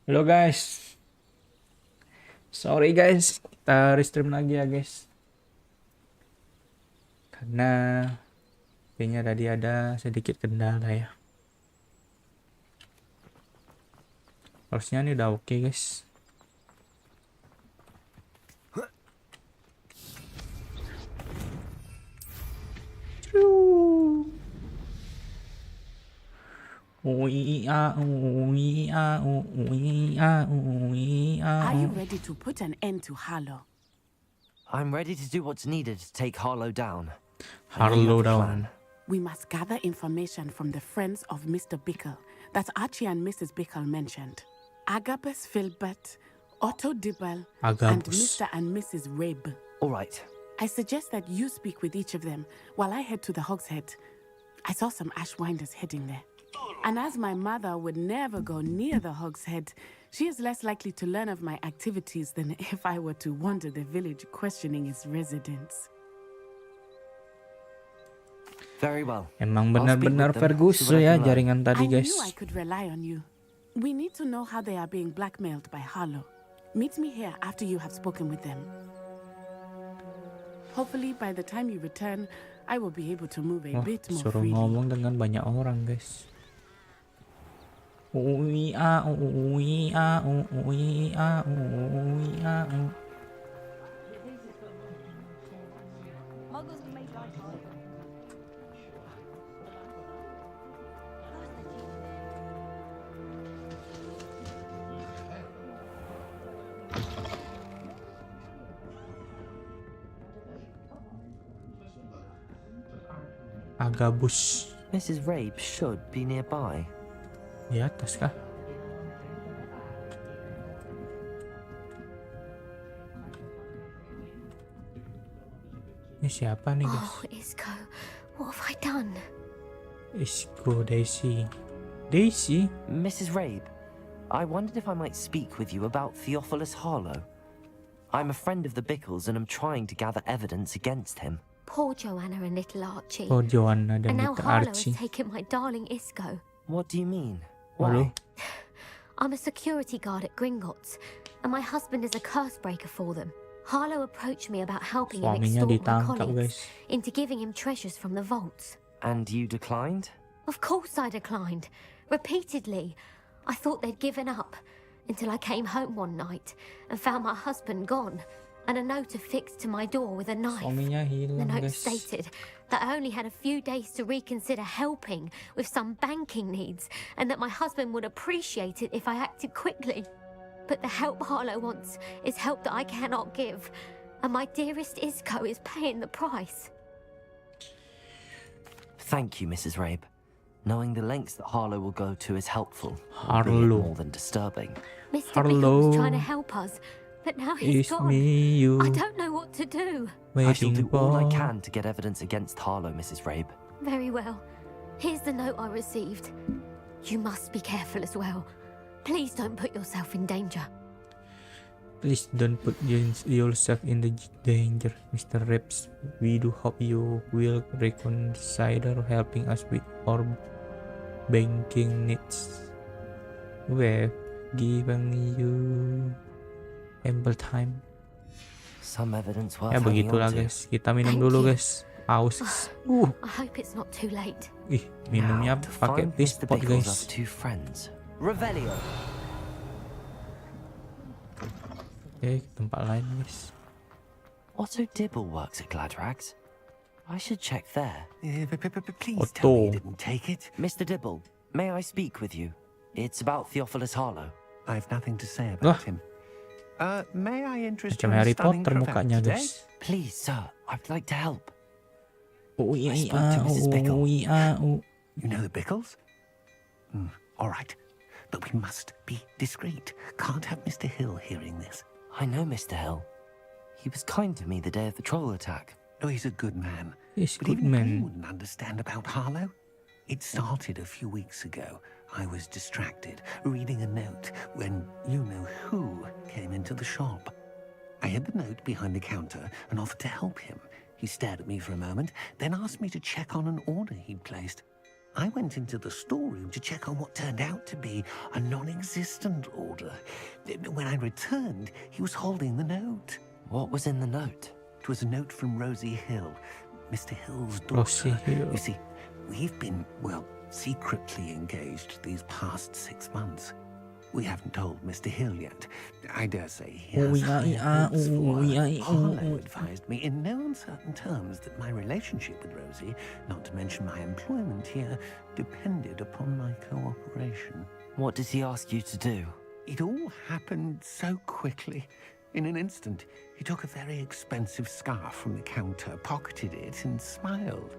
Halo guys, sorry guys, kita restream lagi ya guys. Karena kayaknya tadi ada sedikit kendala ya. Harusnya ini udah oke guys. Are you ready to put an end to Harlow? I'm ready to do what's needed to take Harlow down. Harlow down. We must gather information from the friends of Mr. Bickle that Archie and Mrs. Bickle mentioned. Agabus Filbert, Otto Dibble, and Agabus. Mr. and Mrs. Rabe. All right. I suggest that you speak with each of them while I head to the Hogshead. I saw some Ashwinders heading there. And as my mother would never go near the Hogshead, she is less likely to learn of my activities than if I were to wander the village questioning its residents. Very well. Emang benar-benar Ferguso ya jaringan tadi guys. I knew I could rely on you. We need to know how they are being blackmailed by Harlow. Meet me here after you have spoken with them. Hopefully by the time you return, I will be able to move a bit more Suruh freely. ngomong dengan banyak orang guys. Agabus. Mrs. Rabe should be nearby. Di atas kah? Ini siapa nih guys? Oh, Isco, what have I done? Isco, Daisy. Daisy? Mrs. Rabe, I wondered if I might speak with you about Theophilus Harlow. I'm a friend of the Bickles and I'm trying to gather evidence against him. Poor Joanna and little Archie. Oh, Joanna dan And now little Harlow Archie. has taken my darling Isco. What do you mean? Halo? Why? I'm a security guard at Gringotts, and my husband is a curse breaker for them. Harlow approached me about helping him Suaminya extort my ditangkap colleagues guys. into giving him treasures from the vaults. And you declined? Of course I declined. Repeatedly. I thought they'd given up until I came home one night and found my husband gone and a note affixed to my door with a knife. Suaminya The hilang note guys. stated that I only had a few days to reconsider helping with some banking needs and that my husband would appreciate it if I acted quickly. But the help Harlow wants is help that I cannot give, and my dearest Isco is paying the price. Thank you, Mrs. Rabe. Knowing the lengths that Harlow will go to is helpful, Harlow. albeit more than disturbing. Mr. Harlow Bickle was trying to help us, but now he's It's gone. me you I don't know what to do. I shall waiting do all I for. can to get evidence against Harlow, Mrs. Rabe. Very well. Here's the note I received. You must be careful as well. Please don't put yourself in danger. Please don't put yourself in the danger, Mr. Reps. We do hope you will reconsider helping us with our banking needs. We've given you ample time. Some evidence worth Ya hanging begitulah on to. guys. Kita minum Thank dulu you. guys. Aus. I hope it's not too late. Ih, minumnya Now, to pakai find teapot Mr. Bickle's guys. other two friends. Revelio. Oke, tempat lain guys. Otto Dibble works at Gladrags. I should check there. Please tell me you Otto. didn't take it. Mr. Dibble, may I speak with you? It's about Theophilus Harlow. I've nothing to say Wah. about him. May I interest Macam you in Harry stunning Potter cravat mukanya today? guys. Please, sir, I'd like to help. Oh I spoke to Mrs. Bickle. You know the Bickles? All right. But we must be discreet. Can't have Mr. Hill hearing this. I know Mr. Hill. He was kind to me the day of the troll attack. Oh, he's a good man. He's But good even he man. wouldn't understand about Harlow. It started a few weeks ago. I was distracted, reading a note, when you-know-who came into the shop. I hid the note behind the counter and offered to help him. He stared at me for a moment, then asked me to check on an order he'd placed. I went into the storeroom to check on what turned out to be a non-existent order. When I returned, he was holding the note. What was in the note? It was a note from Rosie Hill, Mr. Hill's daughter. Rosie Hill. You see, we've been, well, secretly engaged these past 6 months. We haven't told Mr. Hill yet. I dare say he has high hopes for her. Harlow advised me in no uncertain terms that my relationship with Rosie, not to mention my employment here, depended upon my cooperation. What did he ask you to do? It all happened so quickly. In an instant, he took a very expensive scarf from the counter, pocketed it, and smiled.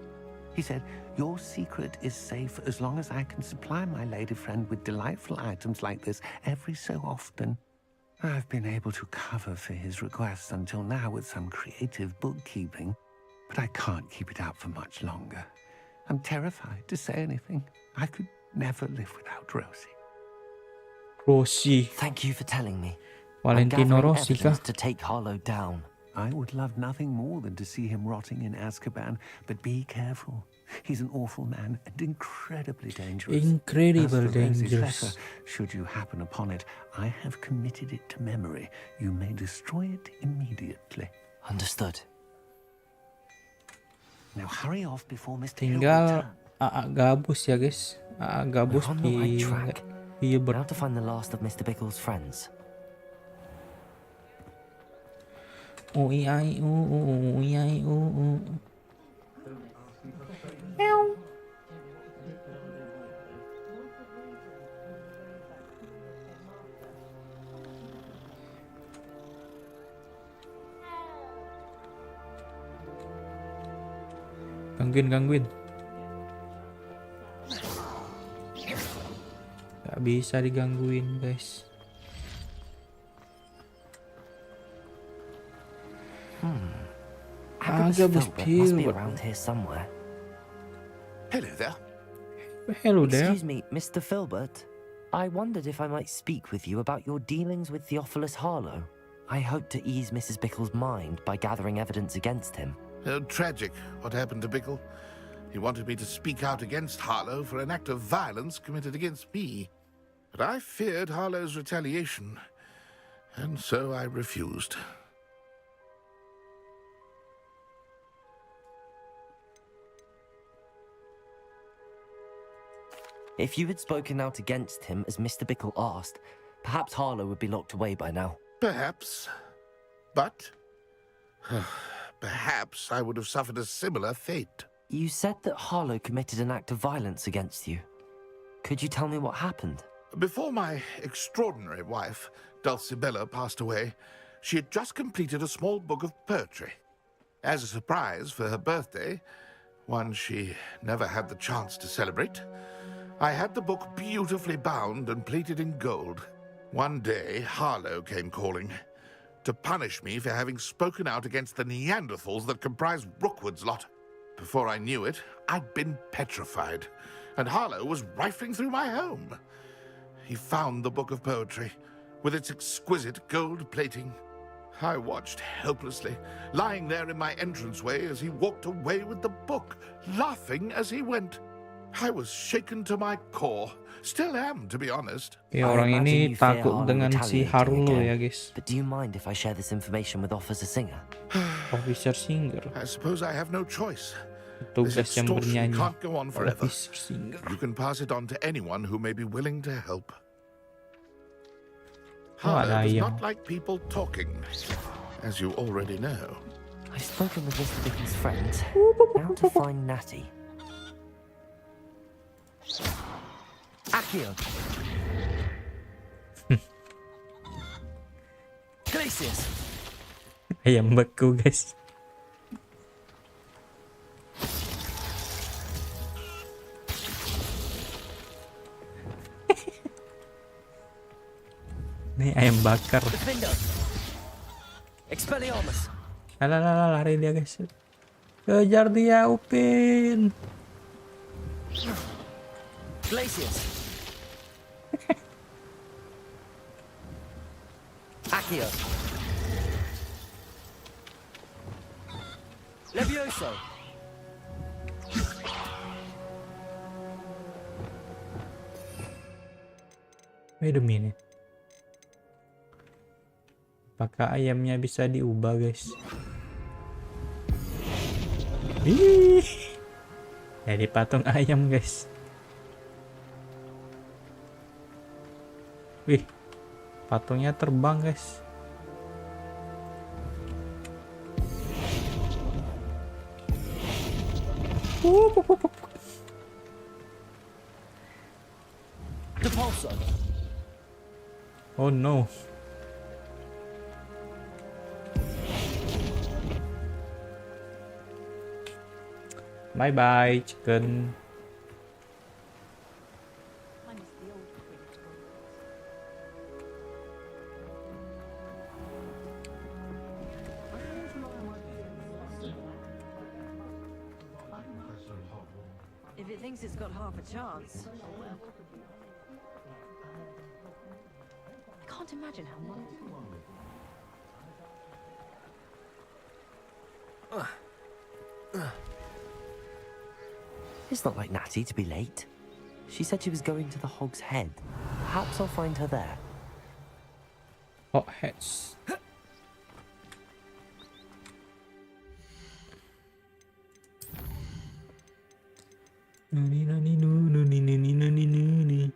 He said, "Your secret is safe as long as I can supply my lady friend with delightful items like this every so often." I've been able to cover for his requests until now with some creative bookkeeping, but I can't keep it up for much longer. I'm terrified to say anything. I could never live without Rosie. Rosie. Thank you for telling me. Valentino I'm gathering Rossi kah? evidence to take Harlow down. I would love nothing more than to see him rotting in Azkaban, but be careful. He's an awful man and incredibly dangerous. Incredible As for Rosie's dangerous. letter, should you happen upon it, I have committed it to memory. You may destroy it immediately. Understood. Now hurry off before Mr. Hill Tinggal returns. AA gabus ya guys. AA gabus We're on the right track. Iya Now to find the last of Mr. Bickle's friends. Ui ai ui ai ui. Meow. Gangguin. Gak bisa digangguin guys. Agabus Agabus Filbert must be Filbert. around here somewhere. Hello there. Hello there. Excuse me, Mr. Filbert. I wondered if I might speak with you about your dealings with Theophilus Harlow. I hope to ease Mrs. Bickle's mind by gathering evidence against him. Tragic what happened to Bickle. He wanted me to speak out against Harlow for an act of violence committed against me. But I feared Harlow's retaliation, and so I refused. If you had spoken out against him as Mr. Bickle asked, perhaps Harlow would be locked away by now. Perhaps. But perhaps I would have suffered a similar fate. You said that Harlow committed an act of violence against you. Could you tell me what happened? Before my extraordinary wife, Dulcibella, passed away, she had just completed a small book of poetry. As a surprise for her birthday, one she never had the chance to celebrate, I had the book beautifully bound and plated in gold. One day, Harlow came calling to punish me for having spoken out against the Neanderthals that comprise Rookwood's lot. Before I knew it, I'd been petrified, and Harlow was rifling through my home. He found the book of poetry, with its exquisite gold plating. I watched helplessly, lying there in my entranceway as he walked away with the book, laughing as he went. I was shaken to my core. Still am, to be honest. Ya, I orang imagine ini you fear takut Harlow dengan si retaliating Harlow again. ya guys. But do you mind if I share this information with Officer Singer? Officer Singer. I suppose I have no choice. Tugas This yang extortion bernyanyi. can't go on forever. Officer Singer. You can pass it on to anyone who may be willing to help. Oh, Harlow ada does ayam. not like people talking, as you already know. I've spoken with Mr. Bickle's friend. Now to find Natty. Accio! Glacius! Ayam beku guys. Ini ayam bakar. Defendo! Expelliarmus! Alah, lari dia guys. Kejar dia, Upin. Glacius! Accio! Levioso! Wait a minute. Apakah ayamnya bisa diubah, guys? Wih. Jadi patung ayam, guys. Wih. Patungnya terbang, guys. Oh no. Bye bye, chicken. If it thinks it's got half a chance. I can't imagine how much. It's not like Natty to be late. She said she was going to the Hog's Head. Perhaps I'll find her there. Hot hats. Nani nani nu nani nani nani nani.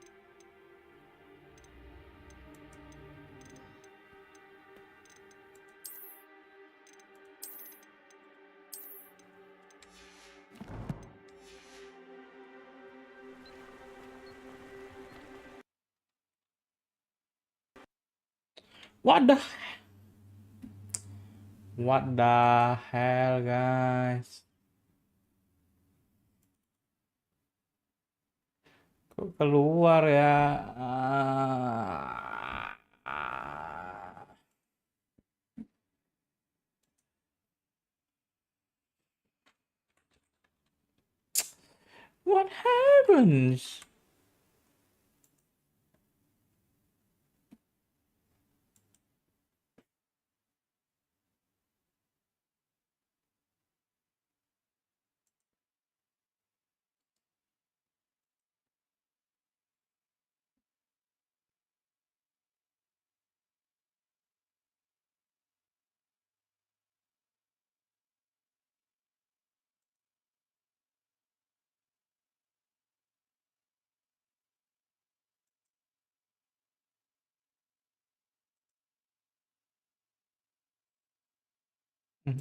What the hell, guys? Kok keluar ya? What happens?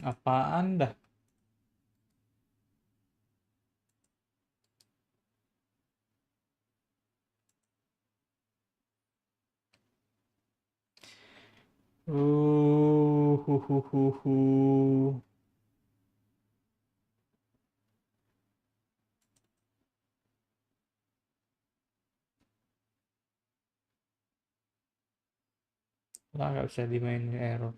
Apaan dah? Hu hu hu hu. Lah nggak bisa dimainin error.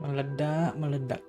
Meledak.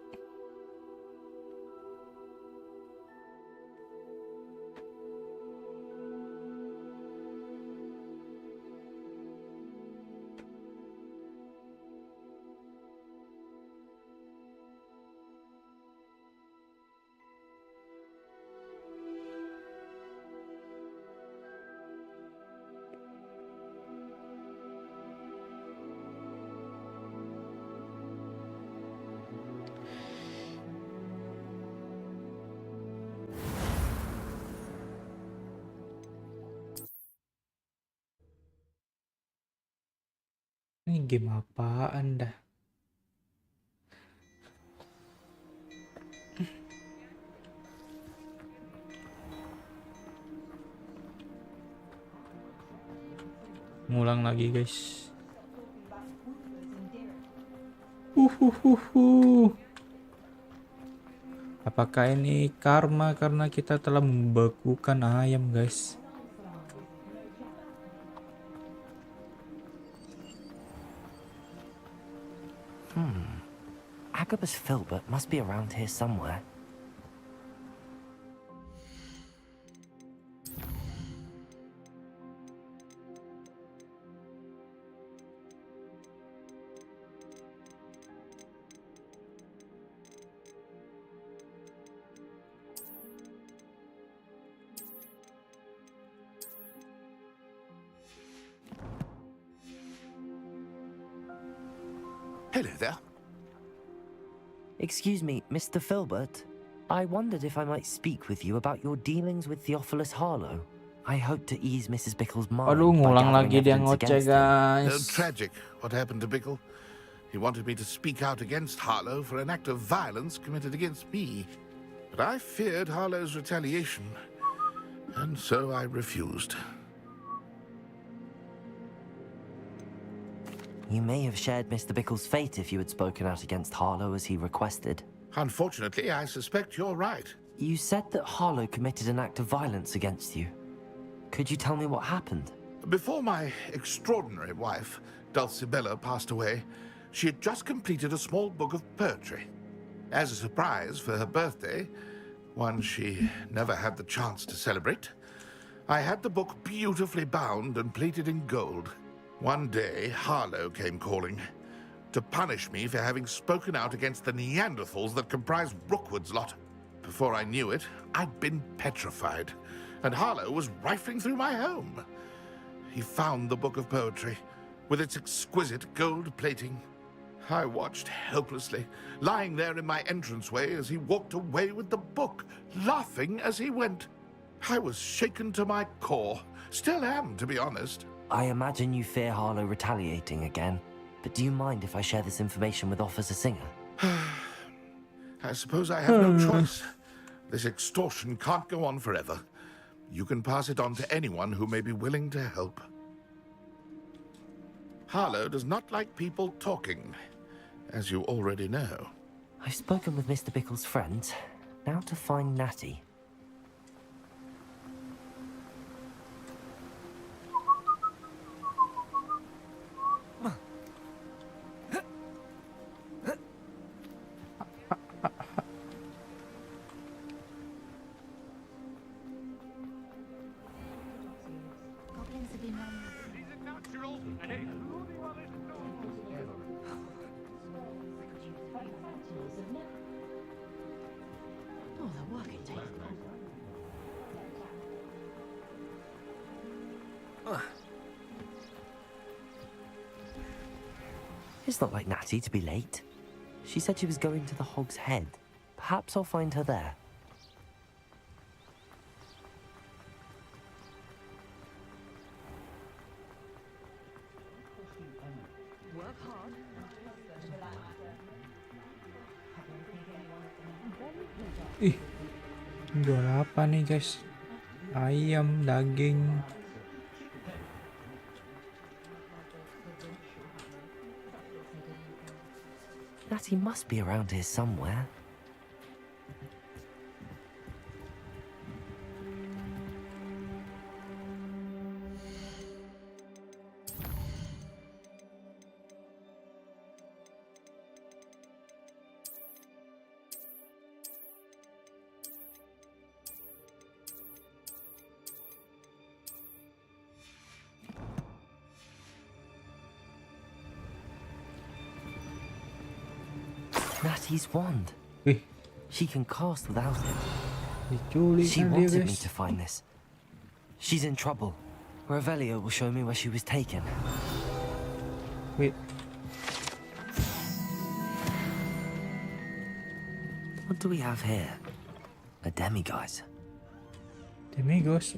Ini game apaan dah? Ngulang lagi guys. Apakah ini karma karena kita telah membekukan ayam guys? Agabus Filbert must be around here somewhere. Hello there. Excuse me, Mr. Filbert. I wondered if I might speak with you about your dealings with Theophilus Harlow. I hope to ease Mrs. Bickle's mind Aduh, by ngulang gathering lagi dia evidence ngoceh against him. guys. Tragic what happened to Bickle. He wanted me to speak out against Harlow for an act of violence committed against me. But I feared Harlow's retaliation, and so I refused. You may have shared Mr. Bickle's fate if you had spoken out against Harlow as he requested. Unfortunately, I suspect you're right. You said that Harlow committed an act of violence against you. Could you tell me what happened? Before my extraordinary wife, Dulcibella, passed away, she had just completed a small book of poetry. As a surprise for her birthday, one she never had the chance to celebrate, I had the book beautifully bound and plated in gold. One day, Harlow came calling to punish me for having spoken out against the Neanderthals that comprise Rookwood's lot. Before I knew it, I'd been petrified, and Harlow was rifling through my home. He found the book of poetry with its exquisite gold plating. I watched helplessly, lying there in my entranceway as he walked away with the book, laughing as he went. I was shaken to my core. Still am, to be honest. I imagine you fear Harlow retaliating again, but do you mind if I share this information with Officer Singer? I suppose I have no choice. This extortion can't go on forever. You can pass it on to anyone who may be willing to help. Harlow does not like people talking, as you already know. I've spoken with Mr. Bickle's friends. Now to find Natty. Oh, the work it takes. It's not like Natty to be late. She said she was going to the Hog's Head. Perhaps I'll find her there. Work hard. Ih, jual apa nih guys? Ayam, daging. Natty must be around here somewhere. Natty's wand. Wih, She can cast without it. diculik She kan dia wanted me guys. to find this. She's in trouble. Revelio will show me where she was taken. Wait, What do we have here? A demiguise. Demigos.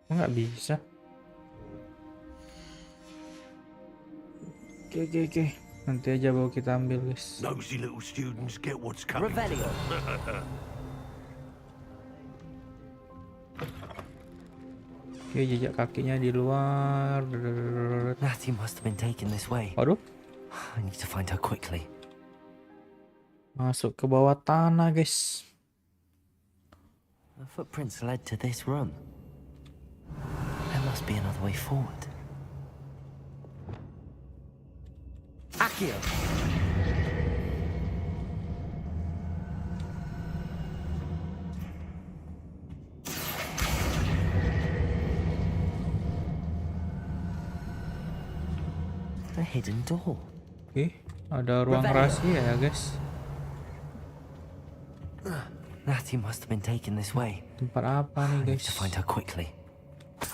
Oh, nggak bisa. Oke. Nanti aja bawa kita ambil guys. Nosy little students get what's coming. Revelio. Oke, jejak kakinya di luar. Natty must have been taken this way. Waduh, I need to find her quickly. masuk ke bawah tanah guys. The footprints led to this room. There must be another way forward. Accio! A hidden door. Oke, ada ruang rahasia ya guys. Natty must have been taken this way. Tempat apa nih I need guys? to find her quickly.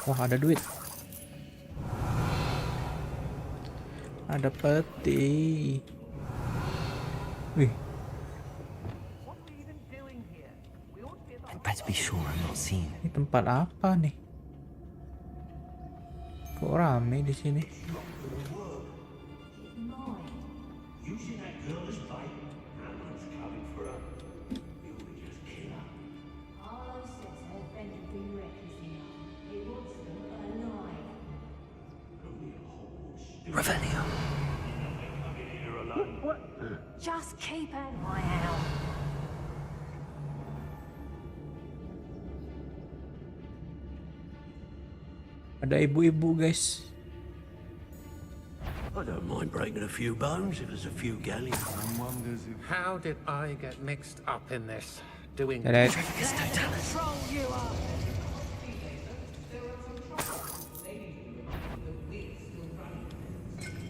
Wah, ada duit. Ada peti. Wih, I'd better be sure I'm not seen. ini tempat apa nih? Kok rame di sini? Revelio. Just keep an eye out. Ada ibu-ibu guys. I don't mind breaking a few bones if there's a few galleons. How did I get mixed up in this? Doing Ada Control you are.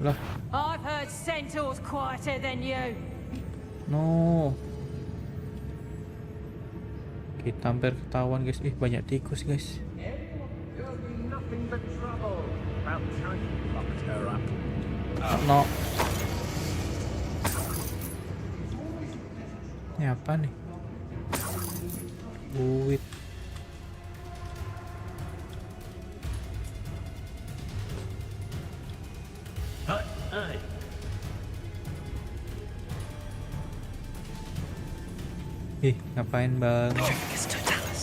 lah. I've heard centaurs quieter than you. No. Kita hampir ketahuan guys. Ih, banyak tikus guys. There'll be nothing but trouble. About time you locked her up. No. Ini apa nih? Duit. Hey, Ih, ngapain bang? Trifficus totalis.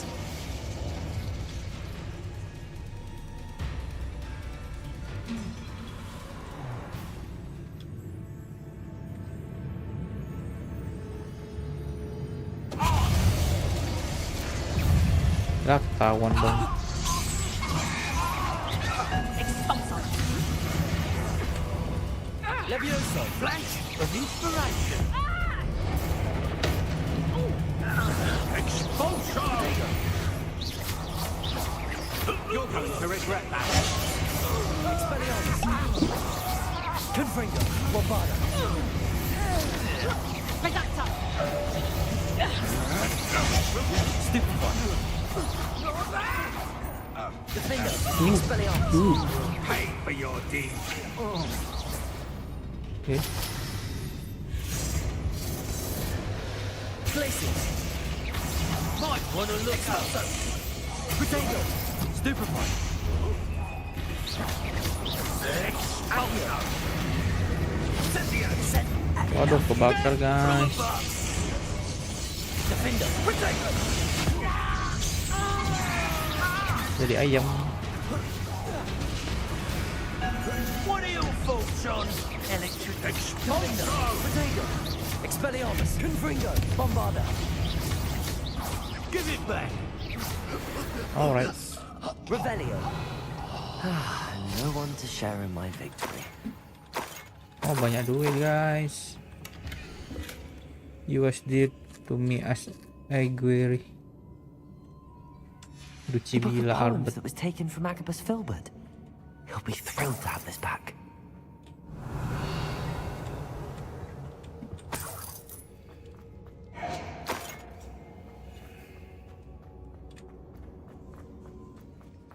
Lah, ketahuan bang. Levioso, flank of inspiration. You're going to regret that. Expelliarmus. Confringo, Bombarda. Reductor. Stupefy. Defender, Expelliarmus. pay for your deeds. Oke. Places. Might want to look up. Potato. Stupefy. Accio. Waduh, kebakar guys. Defender. Potato. Jadi ayam. What are your faults, John? Electric Defender. Potato. Expelliarmus. Confringo. Bombarda. Give it back. Alright. Revelio. No one to share in my victory. Oh, banyak duit guys. USD to me as Aguirre. The book of Ducibila poems Albert. that was taken from Agabus Filbert. He'll be thrilled to have this back.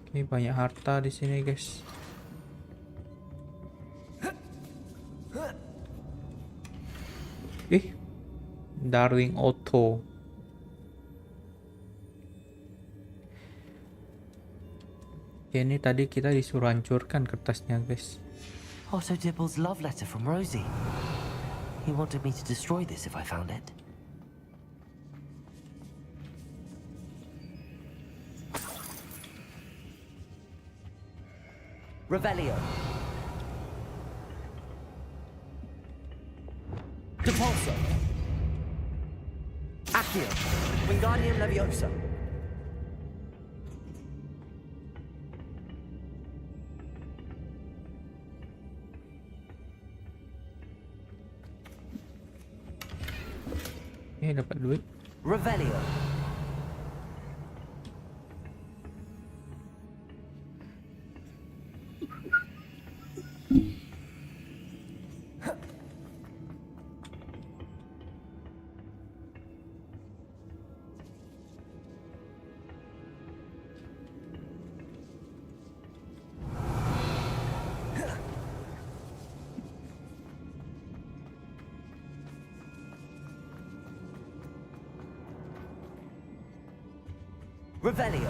Oke, banyak harta di sini, guys. Darling Otto. Oke, ini tadi kita disuruh hancurkan kertasnya, guys. Otto Dibble's love letter from Rosie. He wanted me to destroy this if I found it. Revelio. Depulso. Accio. Wingardium Leviosa. Dapat duit. Revelio. Revelio.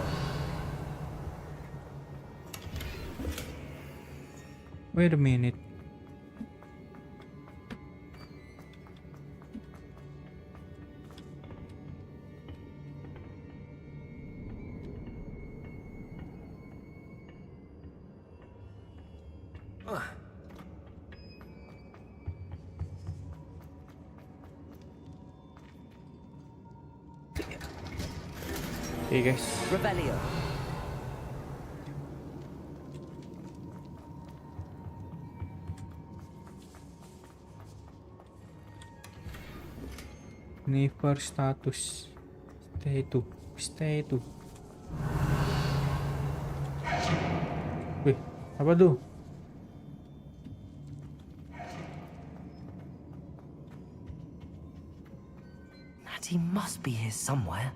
Wait a minute. Oke, guys. Revelio. Never status. Stay itu. Wih, apa tuh? Natty must be here somewhere.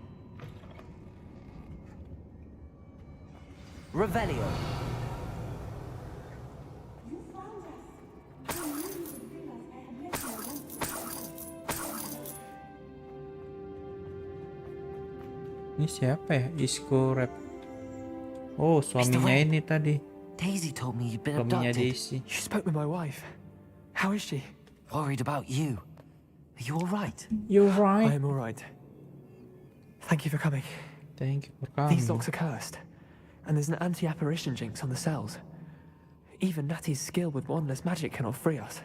Revelio. Ini siapa ya? Isco Rap. Oh, suaminya Wayne. ini tadi. Daisy told me you'd been Suaminya abducted. Daisy. You spoke with my wife. How is she? Worried about you. Are you all right? You're I right. am all right. Thank you for coming. Thank you for coming. These locks are cursed, and there's an anti-apparition jinx on the cells. Even Natty's skill with wandless magic cannot free us.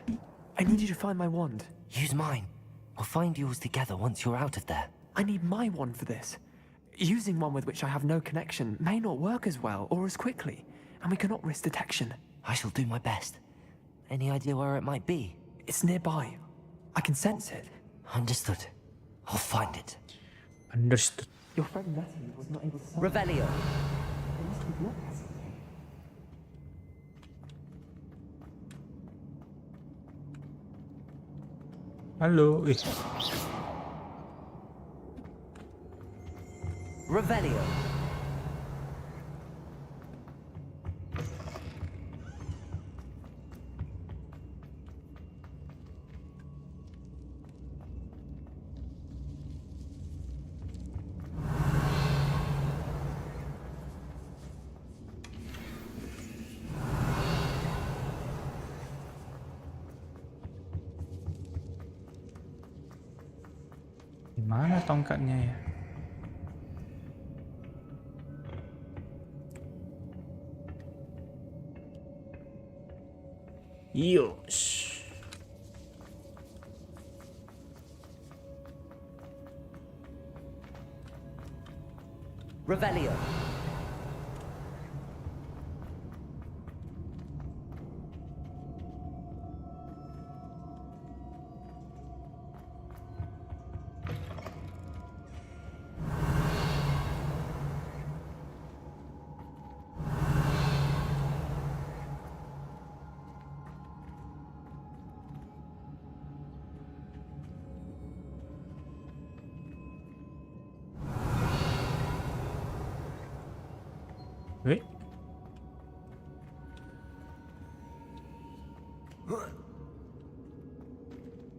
I need you to find my wand. Use mine. We'll find yours together once you're out of there. I need my wand for this. Using one with which I have no connection may not work as well or as quickly, and we cannot risk detection. I shall do my best. Any idea where it might be? It's nearby. I can sense it. Understood. I'll find it. Understood. Your friend Natty was not able to solve it. Revelio. There must be blood vessels. Halo. Revelio. Mana tongkatnya ya? Yos. Revelio.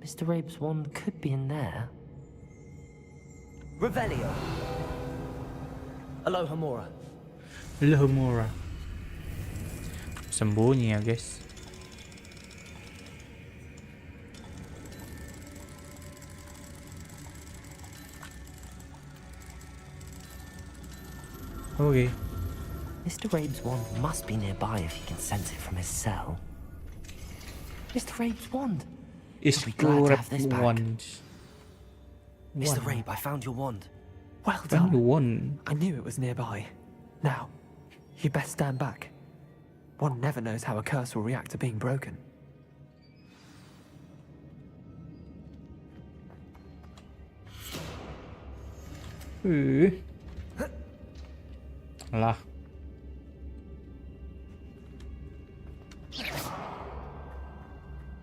Mr. Rabe's wand could be in there. Revelio. Aloha Mora. Lohomora. Sembunyi ya guys. Okay. Mr. Rabe's wand must be nearby if he can sense it from his cell. Mr. Rabe's wand. Is I'll be glad to to have this back. wand. Mr. Rabe, I found your wand. Well Found done. one. I knew it was nearby. Now, you best stand back. One never knows how a curse will react to being broken. Lah.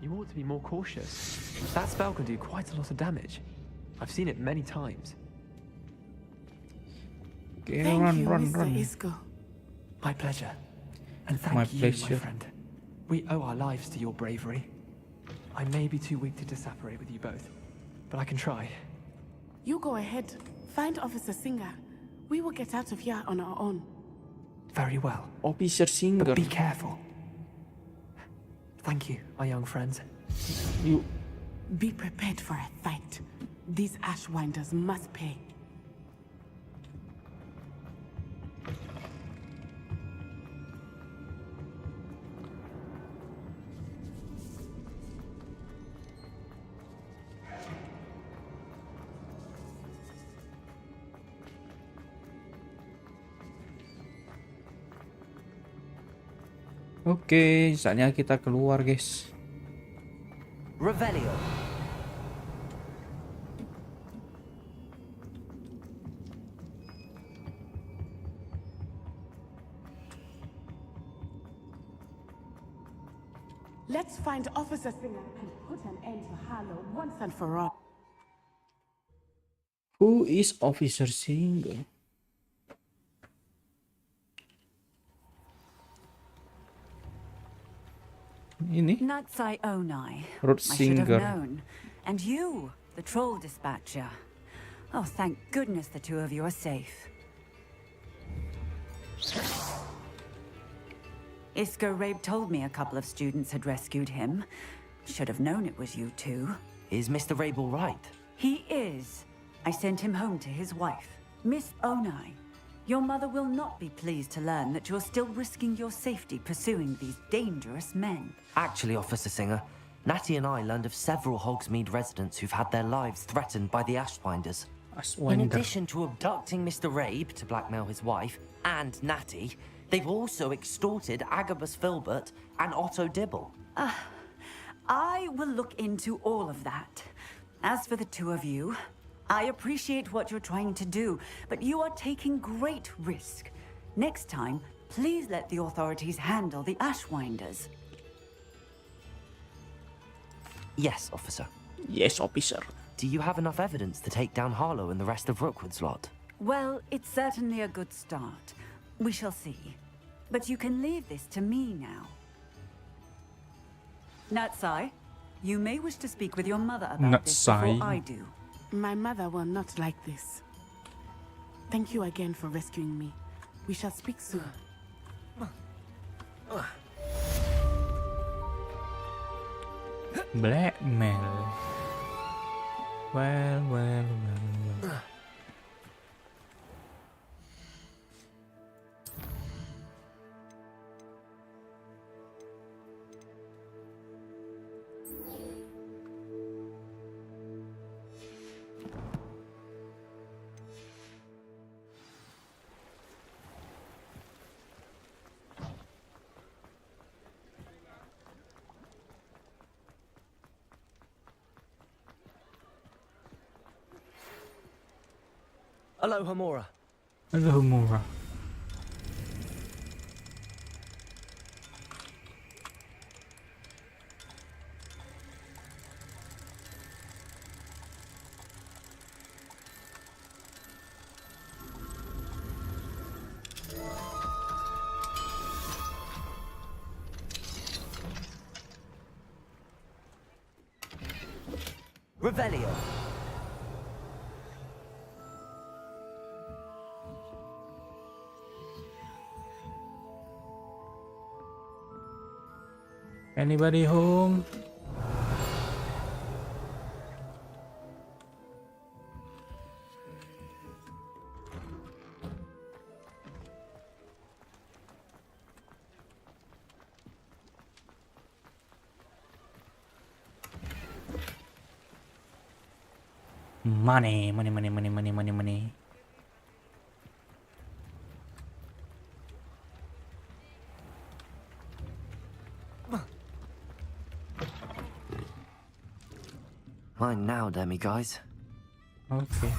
You ought to be more cautious. That spell can do quite a lot of damage. I've seen it many times. Okay, Thank run, you, run, Mr. run. Isco. My pleasure. And thank My you, pleasure. my friend. We owe our lives to your bravery. I may be too weak to separate with you both, but I can try. You go ahead. Find Officer Singer. We will get out of here on our own. Very well. Officer Singer. But be careful. Thank you, my young friends. You Be prepared for a fight. These Ashwinders must pay. Oke, saatnya kita keluar, guys. Revelio. Let's find Officer Singer and put an end to Harlow once and for all. Who is Officer Singer? Ini Natsai Onai. Road I should have Singer. known. And you, the troll dispatcher. Oh, thank goodness the two of you are safe. Isco Rabe told me a couple of students had rescued him. Should have known it was you two. Is Mr. Rabe all right? He is. I sent him home to his wife. Miss Onai, your mother will not be pleased to learn that you're still risking your safety pursuing these dangerous men. Actually, Officer Singer, Natty and I learned of several Hogsmeade residents who've had their lives threatened by the Ashwinders. In Ashwinder. addition to abducting Mr. Rabe to blackmail his wife and Natty, they've also extorted Agabus Filbert and Otto Dibble. I will look into all of that. As for the two of you, I appreciate what you're trying to do, but you are taking great risk. Next time, please let the authorities handle the Ashwinders. Yes, Officer. Yes, officer. Do you have enough evidence to take down Harlow and the rest of Rookwood's lot? Well, it's certainly a good start. We shall see. But you can leave this to me now. Natsai, you may wish to speak with your mother about this Natsai. before I do. My mother will not like this. Thank you again for rescuing me. We shall speak soon. Blackmail. Well. Aloha Mora. Hello, Mora. Revelio. Anybody home? Money, money, money, money, money, money, money. Mine now, demiguise. Okay.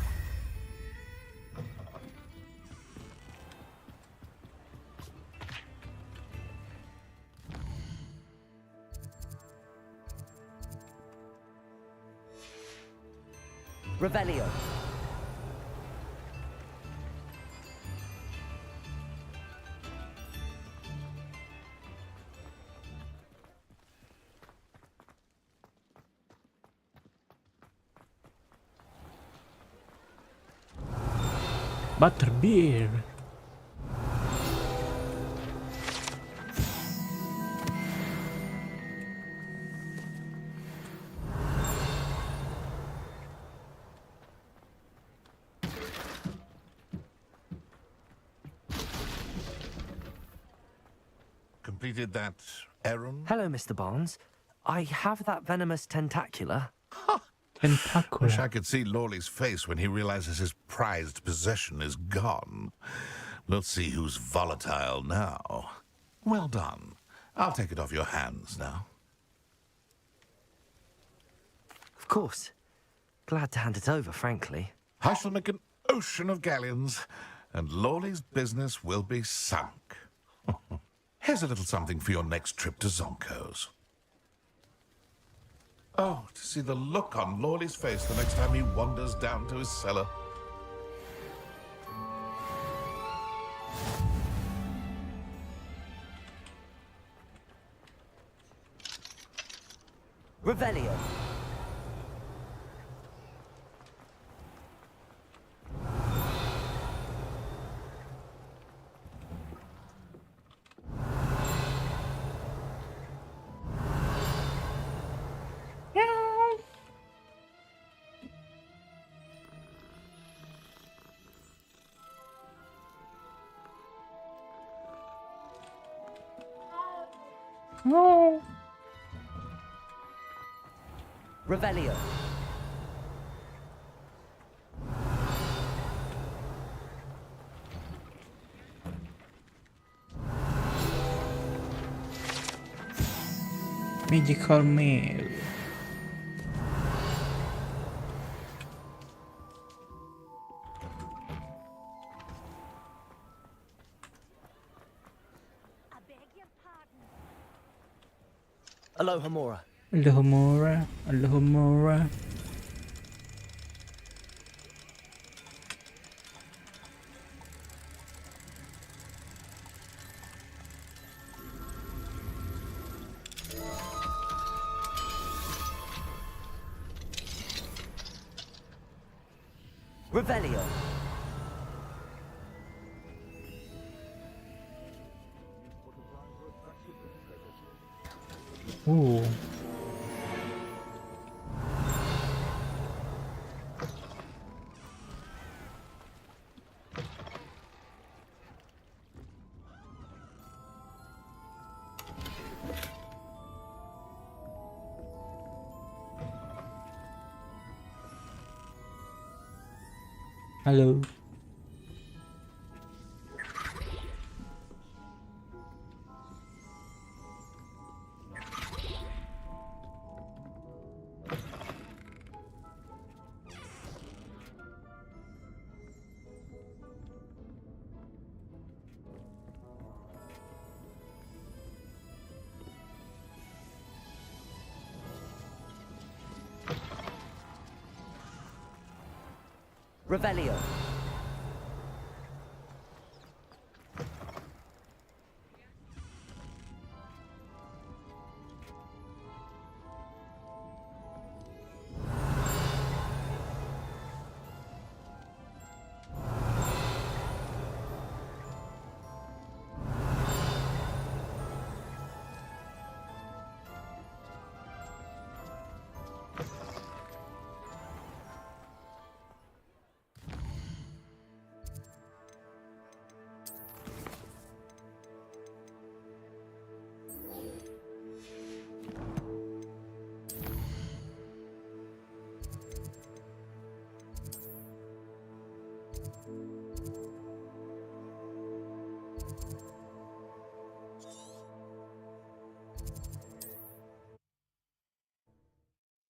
Revelio. Butterbeer. Completed that errand? Hello, Mr. Barnes. I have that venomous tentacula. Wish I could see Lawley's face when he realizes his prized possession is gone. We'll see who's volatile now. Well done. I'll take it off your hands now. Of course. Glad to hand it over, frankly. I shall make an ocean of galleons, and Lawley's business will be sunk. Here's a little something for your next trip to Zonko's. Oh, to see the look on Lawley's face the next time he wanders down to his cellar. Revelio. No. Revelio. Magical mail. Aloha Mora. Aloha Mora. Aloha Mora. Revelio. Ooh. Hello. Revelio.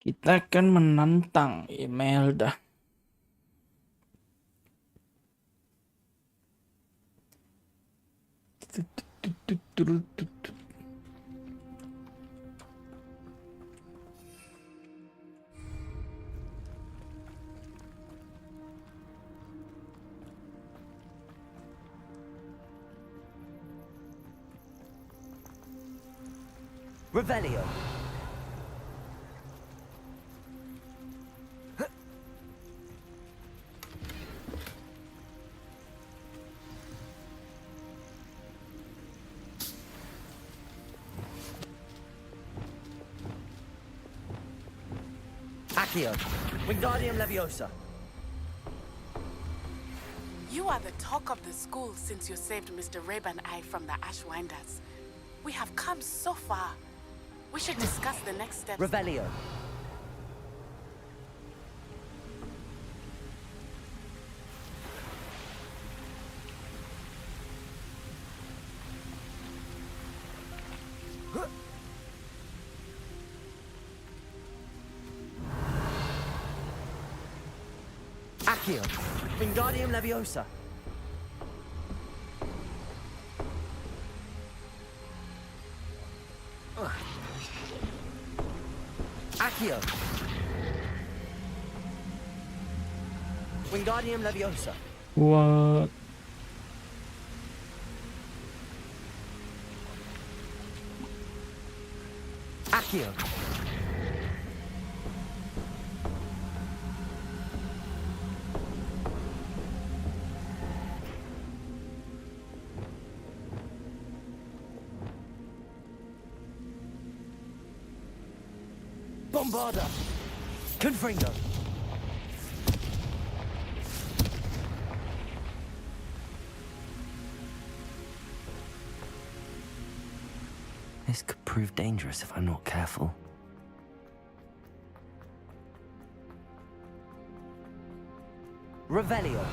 Kita akan menantang Imelda. Revelio. Accio. Wingardium Leviosa. You are the talk of the school since you saved Mr. Reb and I from the Ashwinders. We have come so far. We should discuss the next steps. Revelio. Accio. Wingardium Leviosa. Accio. Wingardium Leviosa. What? Accio. Bombarda. Confringo. This could prove dangerous if I'm not careful. Revelio.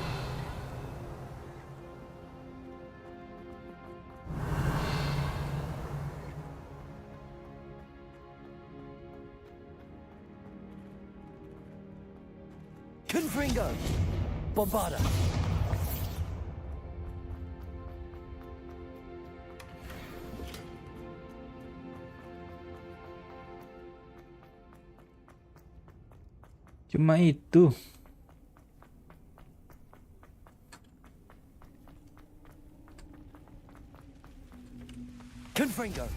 Confringo. Bombarda. Cuma itu. Confringo.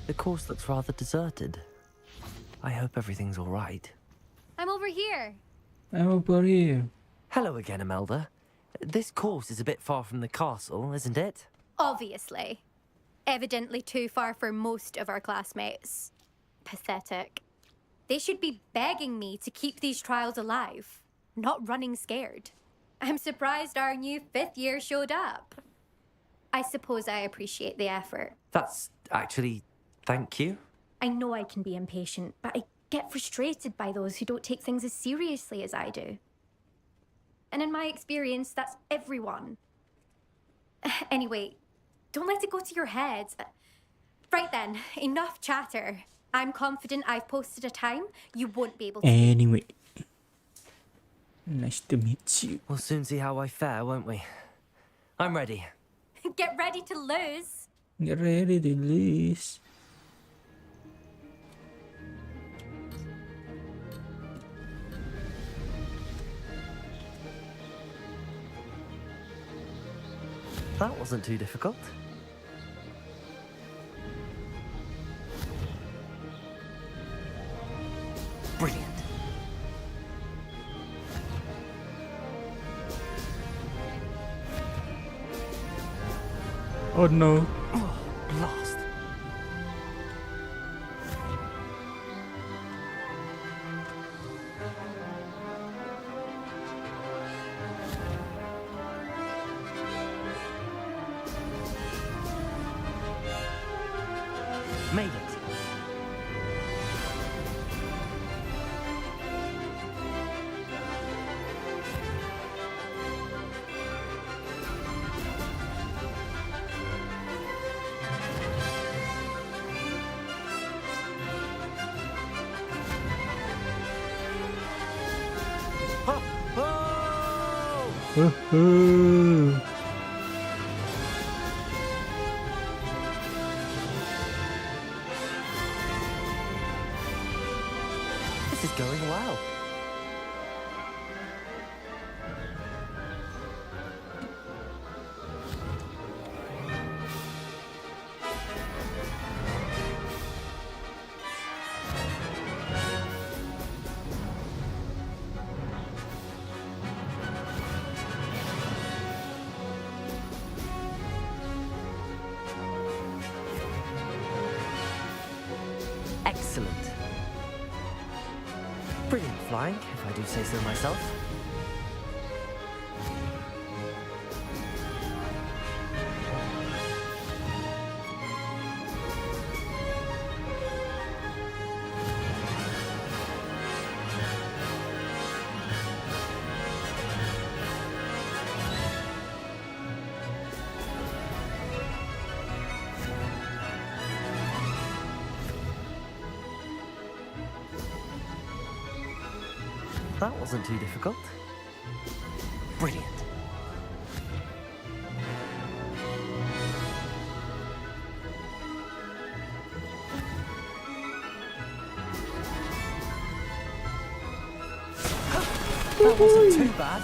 The course looks rather deserted. I hope everything's all right. I'm over here. I'm over here. Hello again, Imelda. This course is a bit far from the castle, isn't it? Obviously. Evidently too far for most of our classmates. Pathetic. They should be begging me to keep these trials alive, not running scared. I'm surprised our new 5th year showed up. I suppose I appreciate the effort. That's actually... thank you. I know I can be impatient, but I get frustrated by those who don't take things as seriously as I do. And in my experience, that's everyone. Anyway, don't let it go to your head. Right then, enough chatter. I'm confident I've posted a time you won't be able to... Anyway. Nice to meet you. We'll soon see how I fare, won't we? I'm ready. Get ready to lose. Get ready to lose. That wasn't too difficult. Brilliant. Oh no. Oh, blast. Made it. Ho, ho! Woohoo. This is going well. Excellent. Brilliant flying, if I do say so myself. That wasn't too difficult. Brilliant. That wasn't too bad.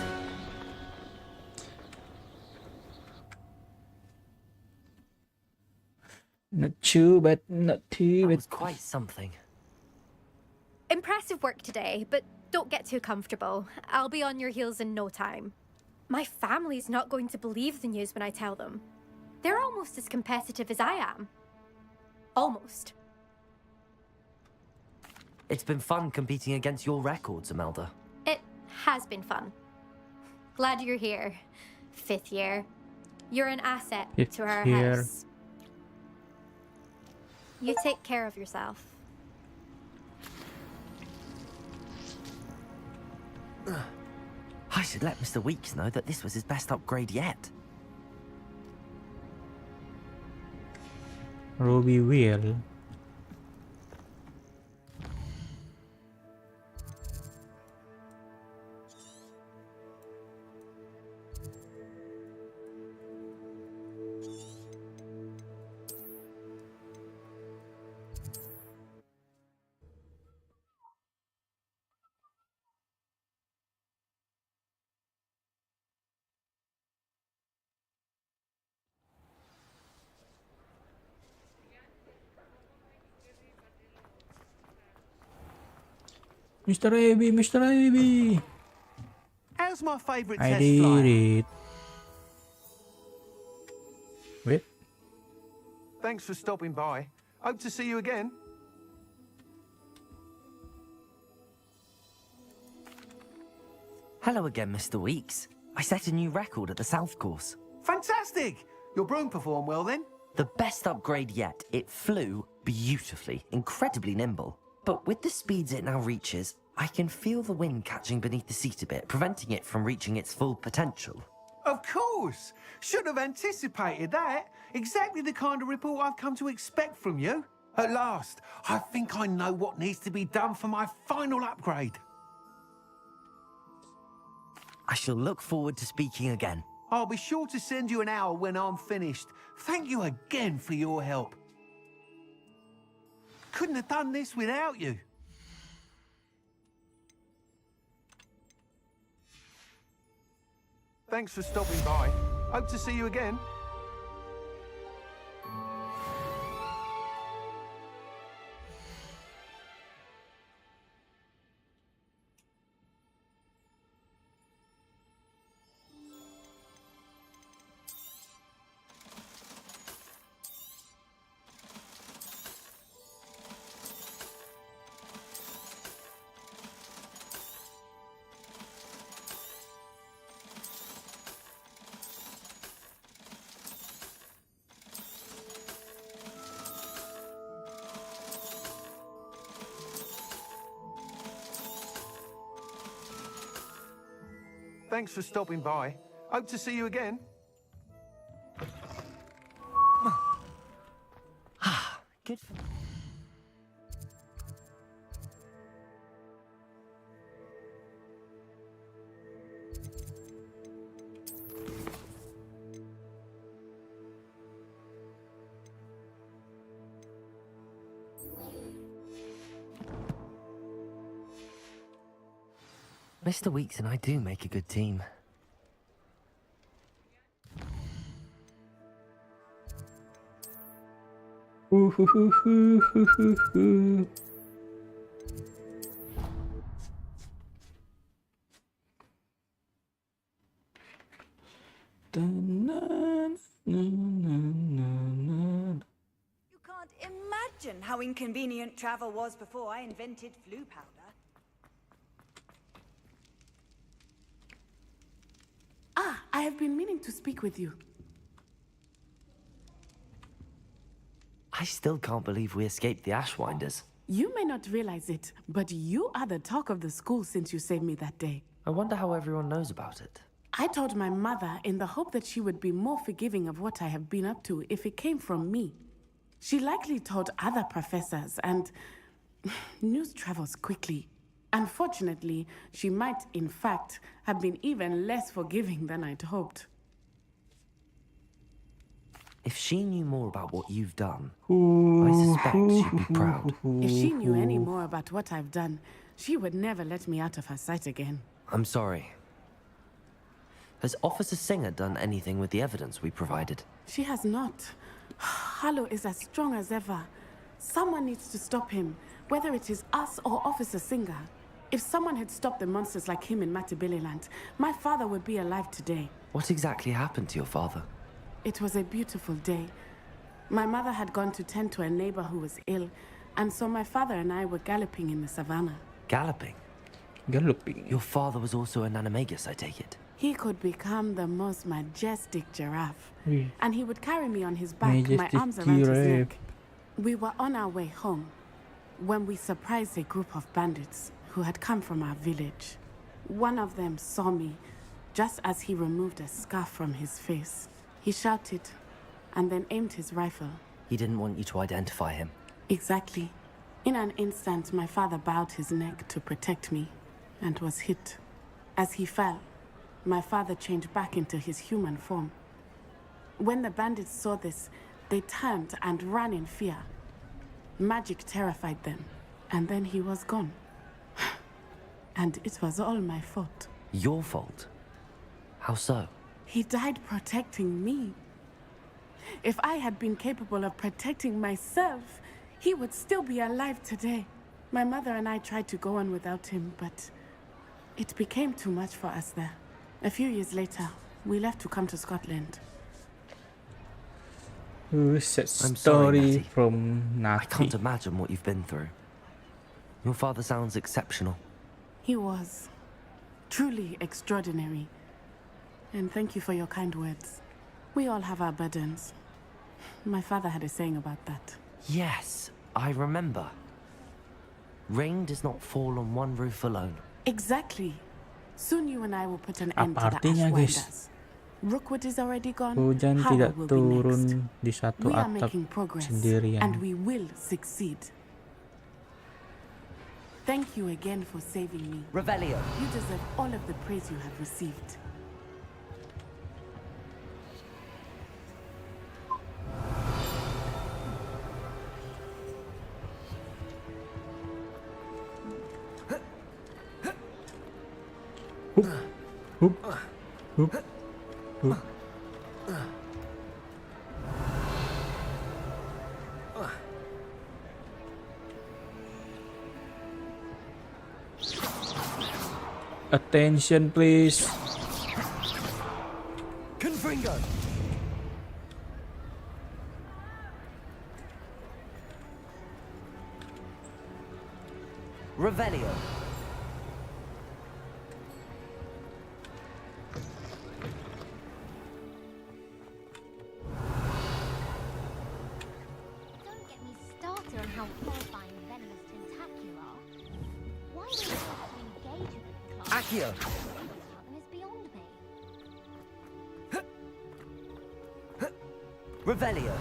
Not too bad, not too That bad. was quite something. Impressive work today, but don't get too comfortable. I'll be on your heels in no time. My family's not going to believe the news when I tell them. They're almost as competitive as I am. Almost. It's been fun competing against your records, Imelda. It has been fun. Glad you're here. 5th year. You're an asset to our house. You take care of yourself. I should let Mr. Weeks know that this was his best upgrade yet. Ruby Wheel. Mr. Abby, Mr. Abby. How's my favourite I test did flying? it. Wait. Thanks for stopping by. Hope to see you again. Hello again, Mr. Weeks. I set a new record at the South Course. Fantastic! Your broom performed well then? The best upgrade yet. It flew beautifully, incredibly nimble. But with the speeds it now reaches, I can feel the wind catching beneath the seat a bit, preventing it from reaching its full potential. Of course! Should have anticipated that. Exactly the kind of report I've come to expect from you. At last, I think I know what needs to be done for my final upgrade. I shall look forward to speaking again. I'll be sure to send you an hour when I'm finished. Thank you again for your help. Couldn't have done this without you. Thanks for stopping by. Hope to see you again. Thanks for stopping by. Hope to see you again. Good for... Mr. Weeks and I do make a good team. You can't imagine how inconvenient travel was before I invented flu powder. Ah, I have been meaning to speak with you. I still can't believe we escaped the Ashwinders. You may not realize it, but you are the talk of the school since you saved me that day. I wonder how everyone knows about it. I told my mother in the hope that she would be more forgiving of what I have been up to if it came from me. She likely told other professors, and news travels quickly. Unfortunately, she might, in fact, have been even less forgiving than I'd hoped. If she knew more about what you've done, I suspect she'd be proud. If she knew any more about what I've done, she would never let me out of her sight again. I'm sorry. Has Officer Singer done anything with the evidence we provided? She has not. Harlow is as strong as ever. Someone needs to stop him, whether it is us or Officer Singer. If someone had stopped the monsters like him in Matabeleland, my father would be alive today. What exactly happened to your father? It was a beautiful day. My mother had gone to tend to a neighbor who was ill, and so my father and I were galloping in the savannah. Galloping? Galloping. Your father was also an animagus, I take it? He could become the most majestic giraffe, Wih, and he would carry me on his back, my majestic arms around his giraffe. neck. We were on our way home when we surprised a group of bandits who had come from our village. One of them saw me just as he removed a scarf from his face. He shouted and then aimed his rifle. He didn't want you to identify him. Exactly. In an instant, my father bowed his neck to protect me and was hit. As he fell, my father changed back into his human form. When the bandits saw this, they turned and ran in fear. Magic terrified them, and then he was gone. And it was all my fault. Your fault? How so? He died protecting me. If I had been capable of protecting myself, he would still be alive today. My mother and I tried to go on without him, but it became too much for us there. A few years later, we left to come to Scotland. Sad I'm sorry, story Natty. from I can't Natty. imagine what you've been through. Your father sounds exceptional. He was truly extraordinary. And thank you for your kind words. We all have our burdens. My father had a saying about that. Yes, I remember. Rain does not fall on one roof alone. Exactly. Soon you and I will put an end to the artinya, guys? Ashwinders. Rookwood is already gone. Hujan Harrow tidak will be next. turun di satu We are atap making progress, sendirian. and we will succeed. Thank you again for saving me. Revelio. You deserve all of the praise you have received. Hup, hup, hup. Attention, please. Confringo. Revelio. Don't get me started on how horrifying venomous tentacula are. Why would you have to engage with the class? Accio. Is beyond Revelio.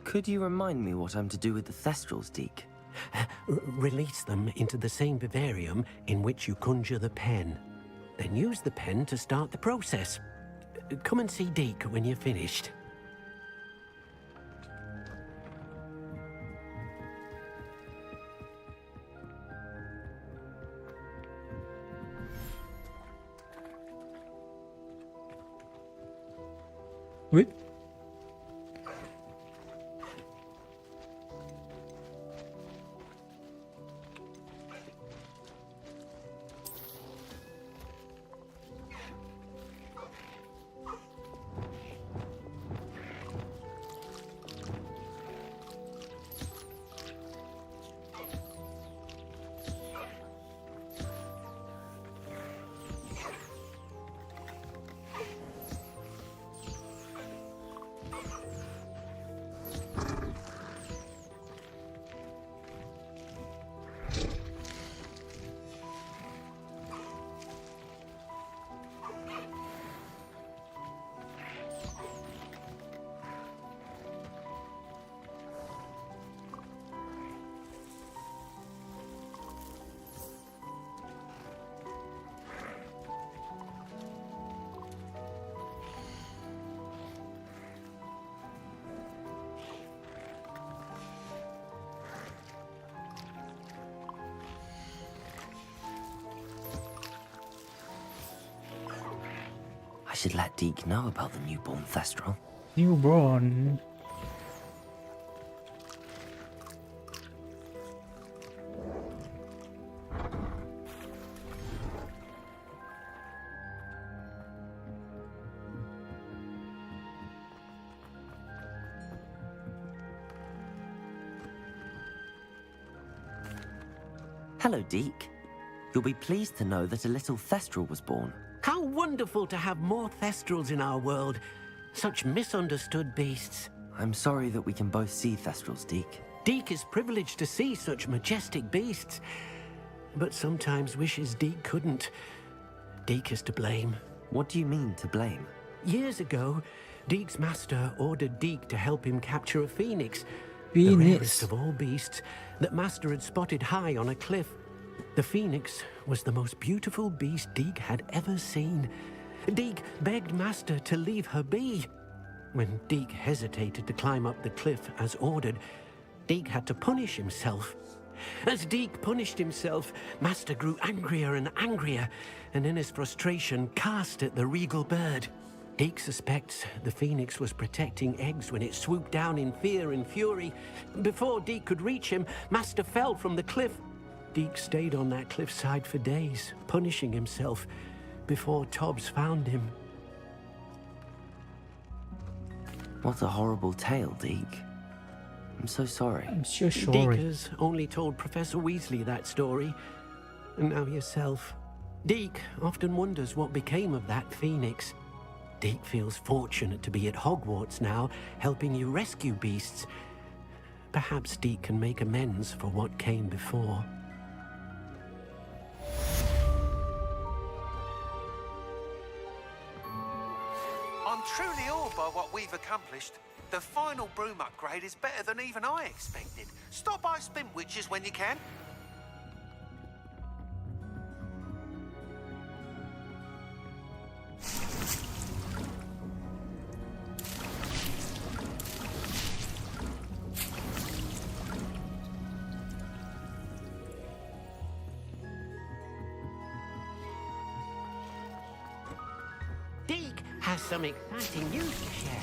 Could you remind me what I'm to do with the Thestrals, Deke? Release them into the same vivarium in which you conjure the pen. Then use the pen to start the process. Come and see Deke when you're finished. Wait. I should let Deke know about the newborn Thestral. Newborn. Hello, Deke. You'll be pleased to know that a little Thestral was born. How wonderful to have more Thestrals in our world. Such misunderstood beasts. I'm sorry that we can both see Thestrals, Deke. Deke is privileged to see such majestic beasts, but sometimes wishes Deke couldn't. Deke is to blame. What do you mean, to blame? Years ago, Deke's master ordered Deke to help him capture a phoenix. The Phoenix. rarest of all beasts that master had spotted high on a cliff. The phoenix was the most beautiful beast Deke had ever seen. Deke begged master to leave her be. When Deke hesitated to climb up the cliff as ordered, Deke had to punish himself. As Deke punished himself, master grew angrier and angrier, and in his frustration cast at the regal bird. Deke suspects the phoenix was protecting eggs when it swooped down in fear and fury. Before Deke could reach him, master fell from the cliff. Deke stayed on that cliffside for days, punishing himself, before Tobbs found him. What a horrible tale, Deke. I'm so sorry. I'm so Deke sorry. has only told Professor Weasley that story, and now yourself. Deke often wonders what became of that phoenix. Deke feels fortunate to be at Hogwarts now, helping you rescue beasts. Perhaps Deke can make amends for what came before. I'm truly awed by what we've accomplished. The final broom upgrade is better than even I expected. Stop by Spintwitches when you can. Deke has some exciting news to share.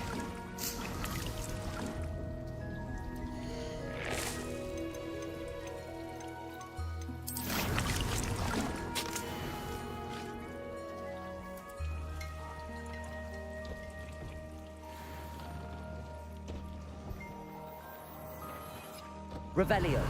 Revelio.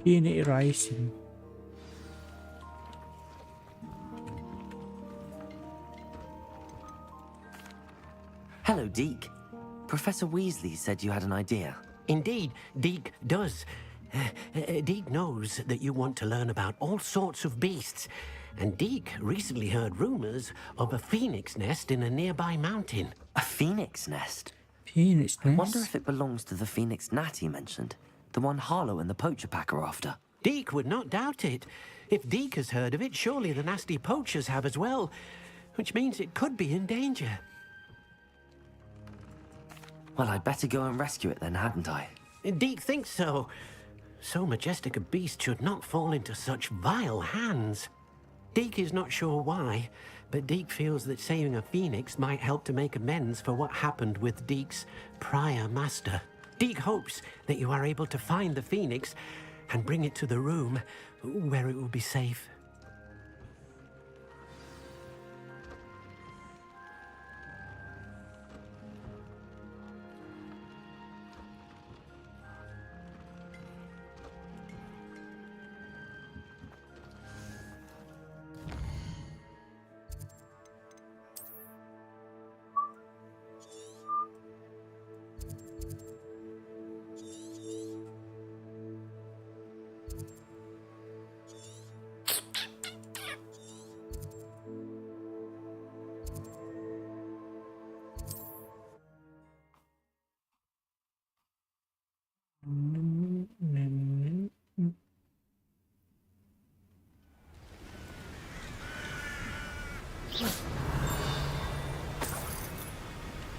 Phoenix Rising. Hello, Deke. Professor Weasley said you had an idea. Indeed, Deke does. Deke knows that you want to learn about all sorts of beasts, and Deke recently heard rumors of a phoenix nest in a nearby mountain. A phoenix nest? Phoenix I nest? wonder if it belongs to the phoenix gnat he mentioned. The one Harlow and the poacher pack are after. Deke would not doubt it. If Deke has heard of it, surely the nasty poachers have as well, which means it could be in danger. Well, I'd better go and rescue it then, hadn't I? Deke thinks so. So majestic a beast should not fall into such vile hands. Deke is not sure why, but Deke feels that saving a phoenix might help to make amends for what happened with Deke's prior master. Deke hopes that you are able to find the phoenix and bring it to the room where it will be safe.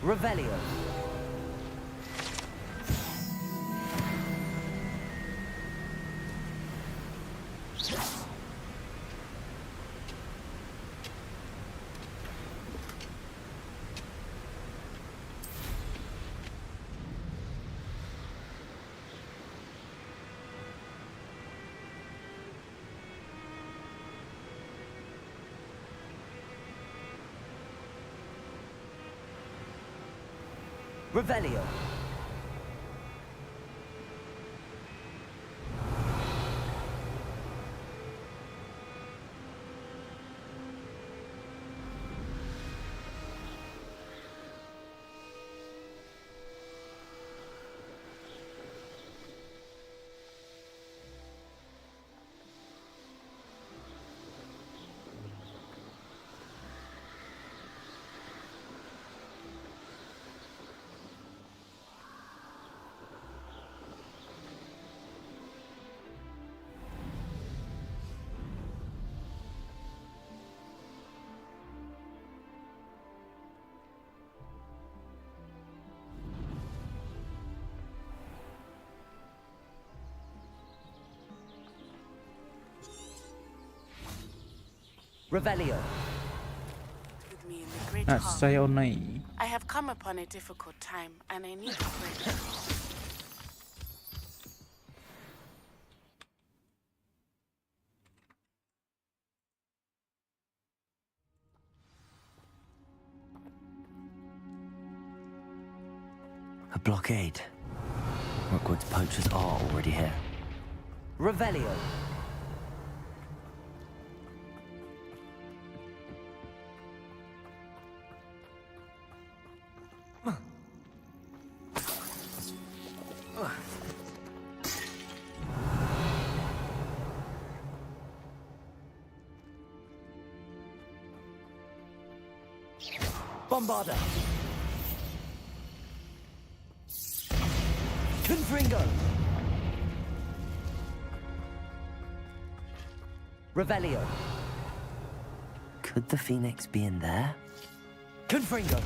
Revelio. Revelio. Revelio. With me in the great At hall. Sayonai. I have come upon a difficult time, and I need a break. A blockade. Rookwood's poachers are already here. Revelio. Bombarda. Confringo. Revelio. Could the Phoenix be in there? Confringo.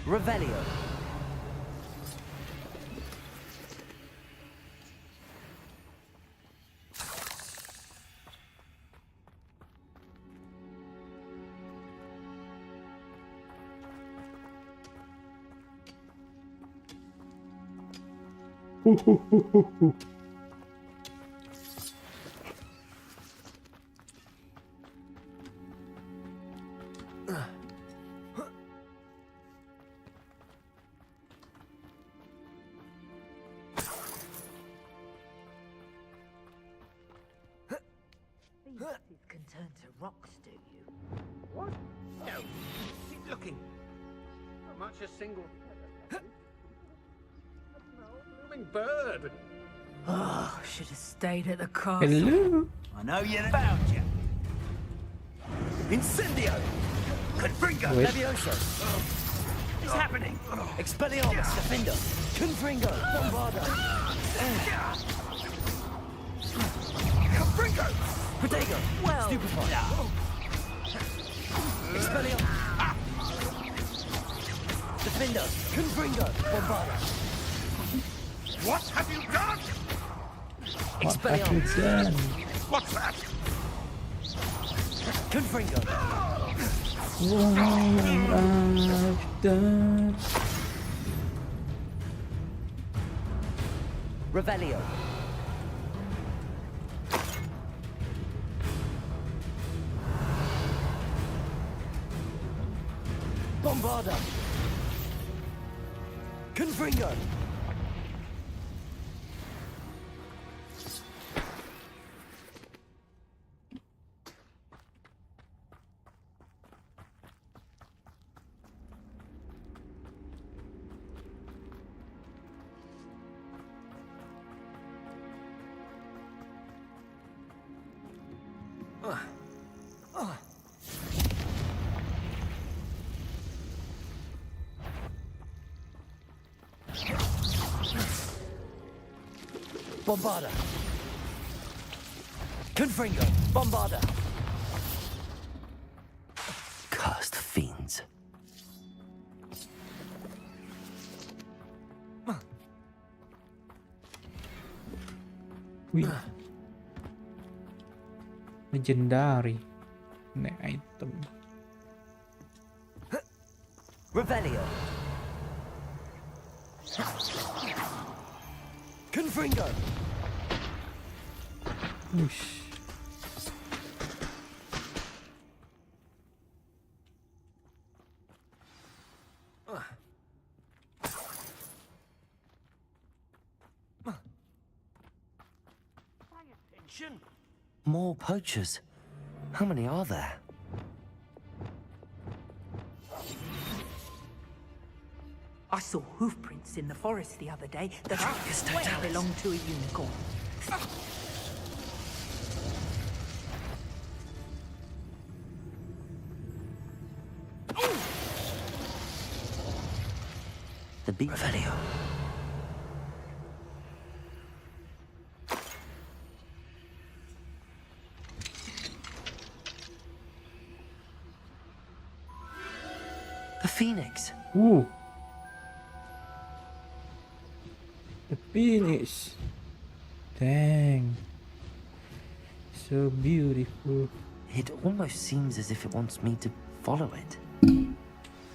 Revelio. Can turn to rocks, do you? What? No. Keep looking. Not much a single... blooming bird. Oh, should have stayed at the castle. Hello. I know you found you. Incendio! Confringo! Wait. Levioso! It's happening! Expelliarmus! Defender! Confringo! Bombardo! Confringo! Protego! Well, Stupefy! Expelliarmus! Defender! Confringo! Bombardo! What have you done? What have you done? What's that? Confringo! What I've done. Revelio! Bombarda! Confringo! Bombarda! Confringo! Bombarda! Cursed fiends. Wih. Legendary. Nah, item. Revelio! Confringo! Whoosh. More poachers. How many are there? I saw hoof prints in the forest the other day that I swear belonged to a unicorn. The beat. Revelio. The phoenix. Ooh. The finish. Dang. So beautiful. It almost seems as if it wants me to follow it.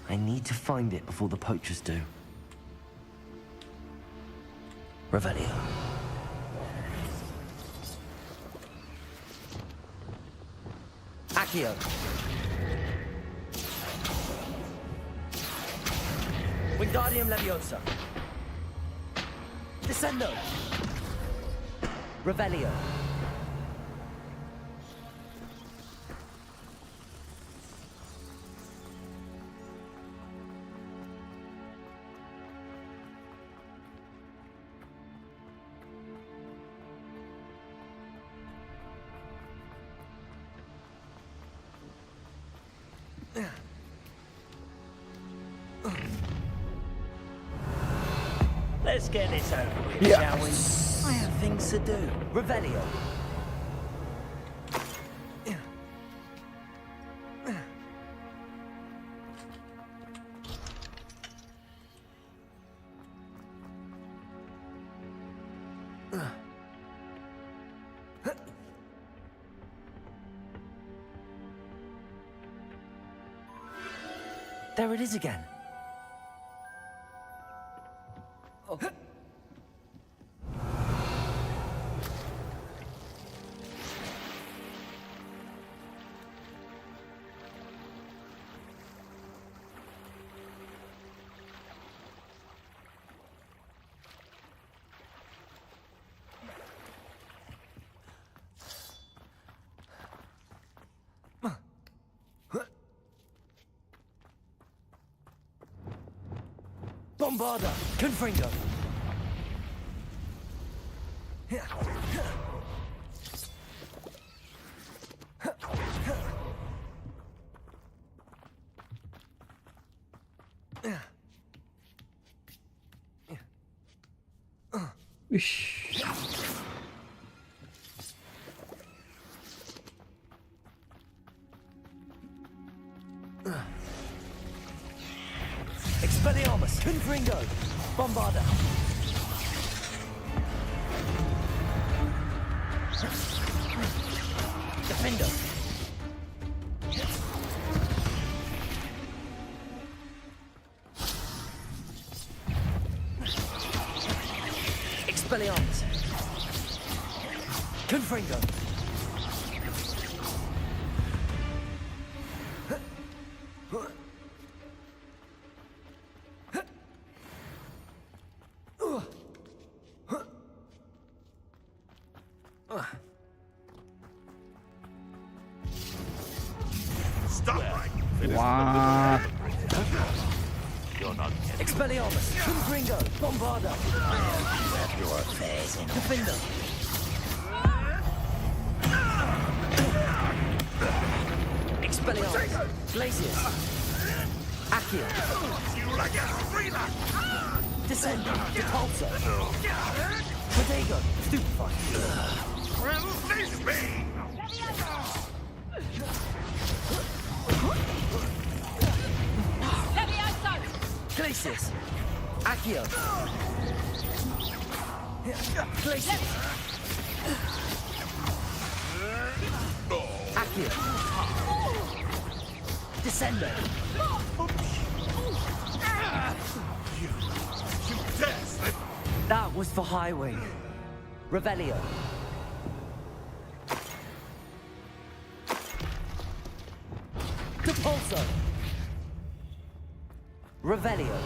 I need to find it before the poachers do. Revelio. Accio! Wingardium Leviosa! Descendo! Revelio! Let's get this over with, shall we? I have things to do. Revelio. There it is again. Bombarda! Confringo! Wish. Expelliarmus! Confringo! Bombarda! Defendo! Expelliarmus! Confringo! Wah. Expelliarmus! Confringo! Bombarda! Your affairs in Defender! Expelliarmus! Glacius! Accio! Descend! Depulso! Protego! Stupefy! Release me! Glacius! Accio! Glacius! Accio! Descendo! You dare slip! That was for Highwing. Revelio. Depulso. Revelio.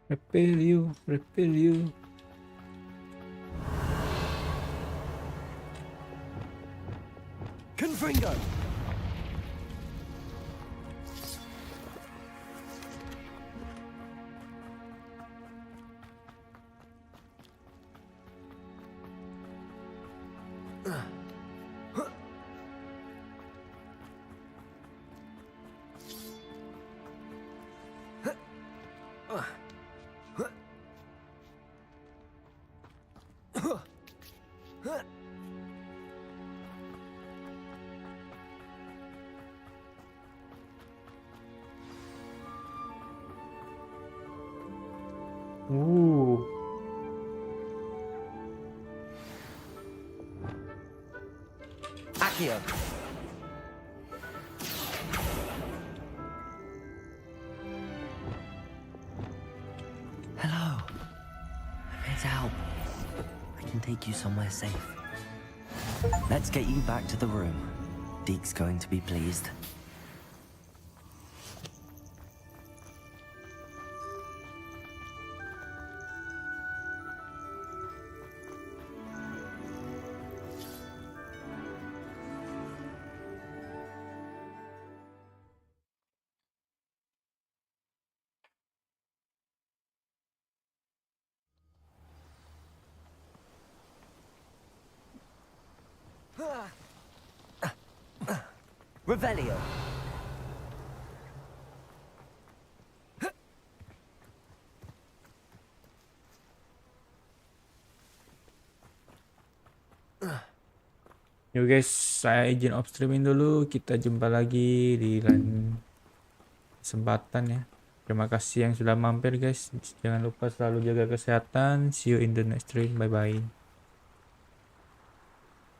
Repel you, repel you. Confringo. Ooh. Accio. Hello. I'm here to help. I can take you somewhere safe. Let's get you back to the room. Deke's going to be pleased. Revelio. Yo guys, saya izin off streaming dulu. Kita jumpa lagi di lain kesempatan ya. Terima kasih yang sudah mampir guys. Jangan lupa selalu jaga kesehatan. See you in the next stream. Bye bye.